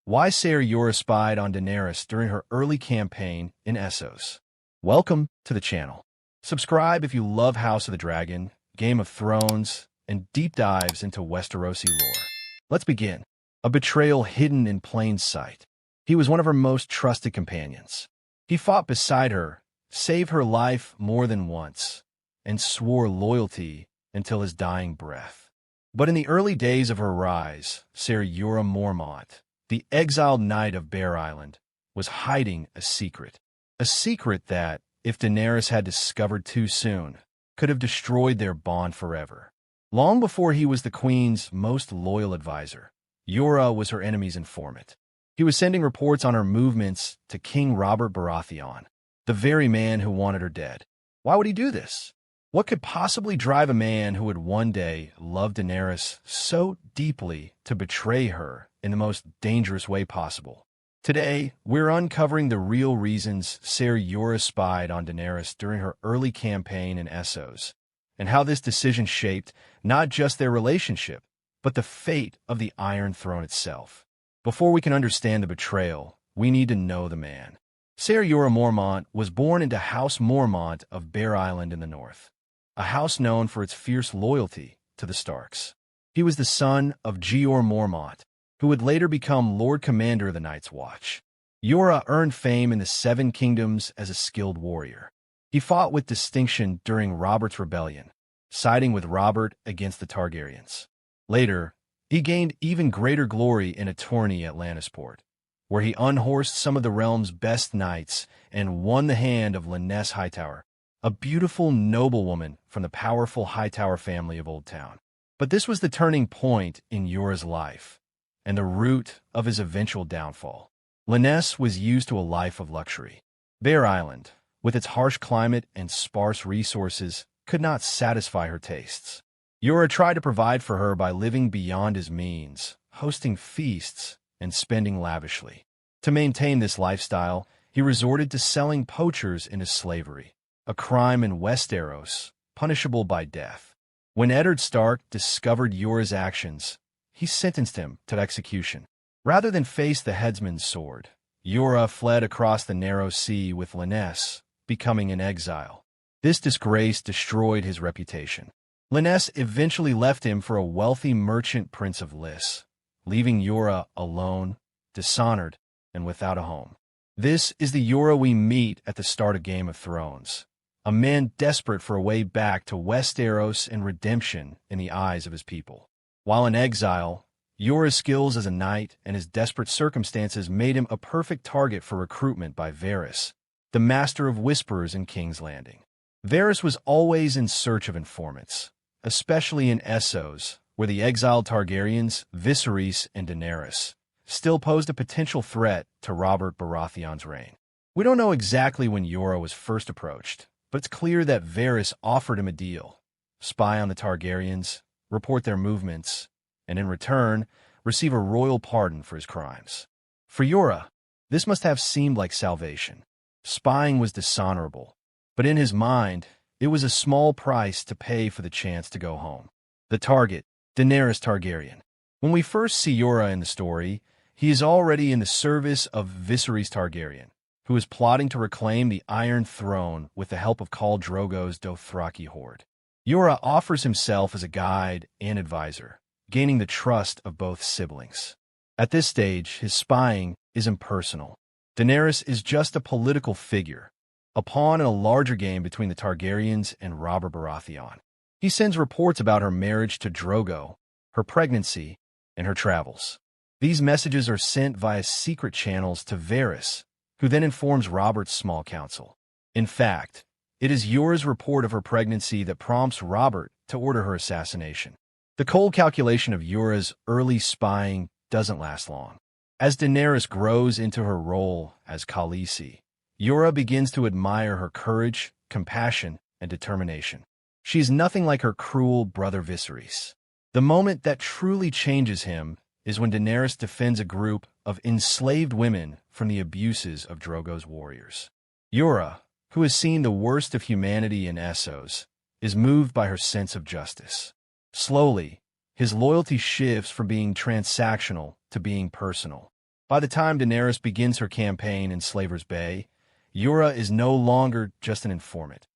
Why Ser Jorah spied on Daenerys during her early campaign in Essos. Welcome to the channel. Subscribe if you love House of the Dragon, Game of Thrones, and deep dives into Westerosi lore. Let's begin. A betrayal hidden in plain sight. He was one of her most trusted companions. He fought beside her, saved her life more than once, and swore loyalty until his dying breath. But in the early days of her rise, Ser Jorah Mormont, the exiled knight of Bear Island, was hiding a secret. A secret that, if Daenerys had discovered too soon, could have destroyed their bond forever. Long before he was the Queen's most loyal advisor, Jorah was her enemy's informant. He was sending reports on her movements to King Robert Baratheon, the very man who wanted her dead. Why would he do this? What could possibly drive a man who would one day love Daenerys so deeply to betray her in the most dangerous way possible? Today, we're uncovering the real reasons Ser Jorah spied on Daenerys during her early campaign in Essos, and how this decision shaped not just their relationship, but the fate of the Iron Throne itself. Before we can understand the betrayal, we need to know the man. Ser Jorah Mormont was born into House Mormont of Bear Island in the north, a house known for its fierce loyalty to the Starks. He was the son of Jorah Mormont, who would later become Lord Commander of the Night's Watch. Jorah earned fame in the Seven Kingdoms as a skilled warrior. He fought with distinction during Robert's rebellion, siding with Robert against the Targaryens. Later, he gained even greater glory in a tourney at Lannisport, where he unhorsed some of the realm's best knights and won the hand of Lynesse Hightower, a beautiful noblewoman from the powerful Hightower family of Old Town. But this was the turning point in Jorah's life, and the root of his eventual downfall. Lynesse was used to a life of luxury. Bear Island, with its harsh climate and sparse resources, could not satisfy her tastes. Jorah tried to provide for her by living beyond his means, hosting feasts, and spending lavishly. To maintain this lifestyle, he resorted to selling poachers into slavery, a crime in Westeros, punishable by death. When Eddard Stark discovered Jorah's actions, he sentenced him to execution. Rather than face the headsman's sword, Jorah fled across the narrow sea with Lynesse, becoming an exile. This disgrace destroyed his reputation. Lynesse eventually left him for a wealthy merchant prince of Lys, leaving Jorah alone, dishonored, and without a home. This is the Jorah we meet at the start of Game of Thrones, a man desperate for a way back to Westeros and redemption in the eyes of his people. While in exile, Jorah's skills as a knight and his desperate circumstances made him a perfect target for recruitment by Varys, the master of whispers in King's Landing. Varys was always in search of informants, especially in Essos, where the exiled Targaryens, Viserys, and Daenerys still posed a potential threat to Robert Baratheon's reign. We don't know exactly when Jorah was first approached, but it's clear that Varys offered him a deal: spy on the Targaryens, report their movements, and in return, receive a royal pardon for his crimes. For Jorah, this must have seemed like salvation. Spying was dishonorable, but in his mind, it was a small price to pay for the chance to go home. The target, Daenerys Targaryen. When we first see Jorah in the story, he is already in the service of Viserys Targaryen, who is plotting to reclaim the Iron Throne with the help of Khal Drogo's Dothraki horde. Jorah offers himself as a guide and advisor, gaining the trust of both siblings. At this stage, his spying is impersonal. Daenerys is just a political figure, a pawn in a larger game between the Targaryens and Robert Baratheon. He sends reports about her marriage to Drogo, her pregnancy, and her travels. These messages are sent via secret channels to Varys, who then informs Robert's small council. In fact, it is Jorah's report of her pregnancy that prompts Robert to order her assassination. The cold calculation of Jorah's early spying doesn't last long. As Daenerys grows into her role as Khaleesi, Jorah begins to admire her courage, compassion, and determination. She is nothing like her cruel brother Viserys. The moment that truly changes him is when Daenerys defends a group of enslaved women from the abuses of Drogo's warriors. Jorah, who has seen the worst of humanity in Essos, is moved by her sense of justice. Slowly, his loyalty shifts from being transactional to being personal. By the time Daenerys begins her campaign in Slaver's Bay, Jorah is no longer just an informant.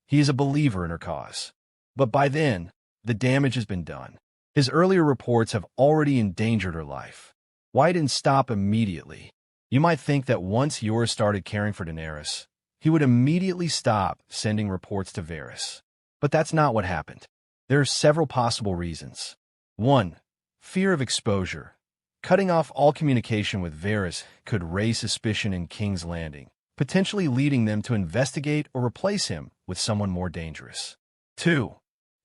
He is a believer in her cause. But by then, the damage has been done. His earlier reports have already endangered her life. Why didn't stop immediately? You might think that once Jorah started caring for Daenerys, he would immediately stop sending reports to Varys. But that's not what happened. There are several possible reasons. 1. Fear of exposure. Cutting off all communication with Varys could raise suspicion in King's Landing, potentially leading them to investigate or replace him with someone more dangerous. 2.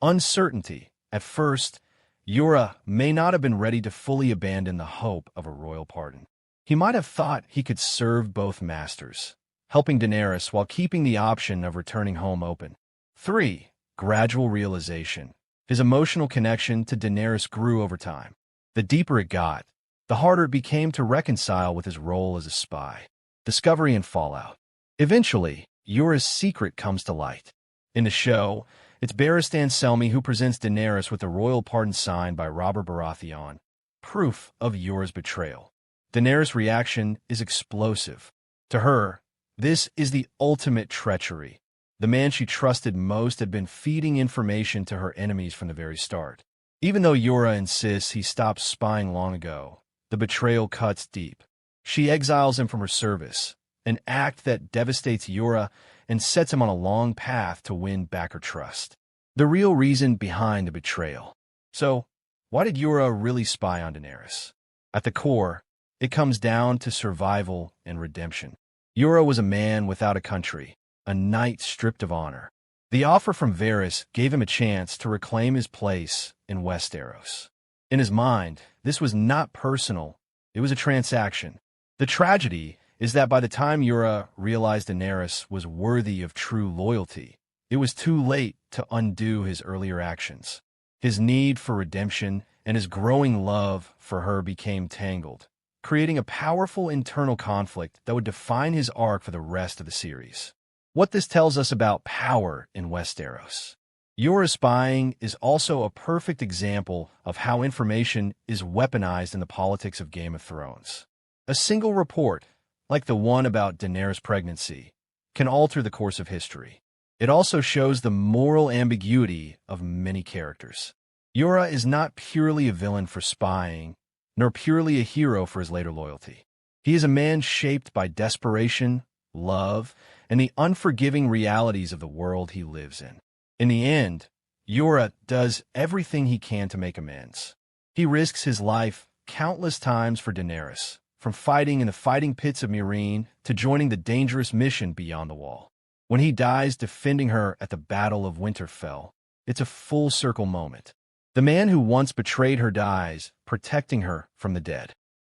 Uncertainty. At first, Jorah may not have been ready to fully abandon the hope of a royal pardon. He might have thought he could serve both masters, helping Daenerys while keeping the option of returning home open. 3. Gradual realization. His emotional connection to Daenerys grew over time. The deeper it got, the harder it became to reconcile with his role as a spy. Discovery and fallout. Eventually, Jorah's secret comes to light. In the show, it's Barristan Selmy who presents Daenerys with a royal pardon signed by Robert Baratheon, proof of Jorah's betrayal. Daenerys' reaction is explosive. To her, this is the ultimate treachery. The man she trusted most had been feeding information to her enemies from the very start. Even though Jorah insists he stopped spying long ago, the betrayal cuts deep. She exiles him from her service, an act that devastates Jorah and sets him on a long path to win back her trust. The real reason behind the betrayal. So, why did Jorah really spy on Daenerys? At the core, it comes down to survival and redemption. Jorah was a man without a country, a knight stripped of honor. The offer from Varys gave him a chance to reclaim his place in Westeros. In his mind, this was not personal, it was a transaction. The tragedy is that by the time Jorah realized Daenerys was worthy of true loyalty, it was too late to undo his earlier actions. His need for redemption and his growing love for her became tangled, creating a powerful internal conflict that would define his arc for the rest of the series. What this tells us about power in Westeros. Jorah spying is also a perfect example of how information is weaponized in the politics of Game of Thrones. A single report, like the one about Daenerys' pregnancy, can alter the course of history. It also shows the moral ambiguity of many characters. Jorah is not purely a villain for spying, nor purely a hero for his later loyalty. He is a man shaped by desperation, love, and the unforgiving realities of the world he lives in. In the end, Jorah does everything he can to make amends. He risks his life countless times for Daenerys, from fighting in the fighting pits of Meereen to joining the dangerous mission beyond the Wall. When he dies defending her at the Battle of Winterfell, it's a full-circle moment. The man who once betrayed her dies, protecting her from the dead.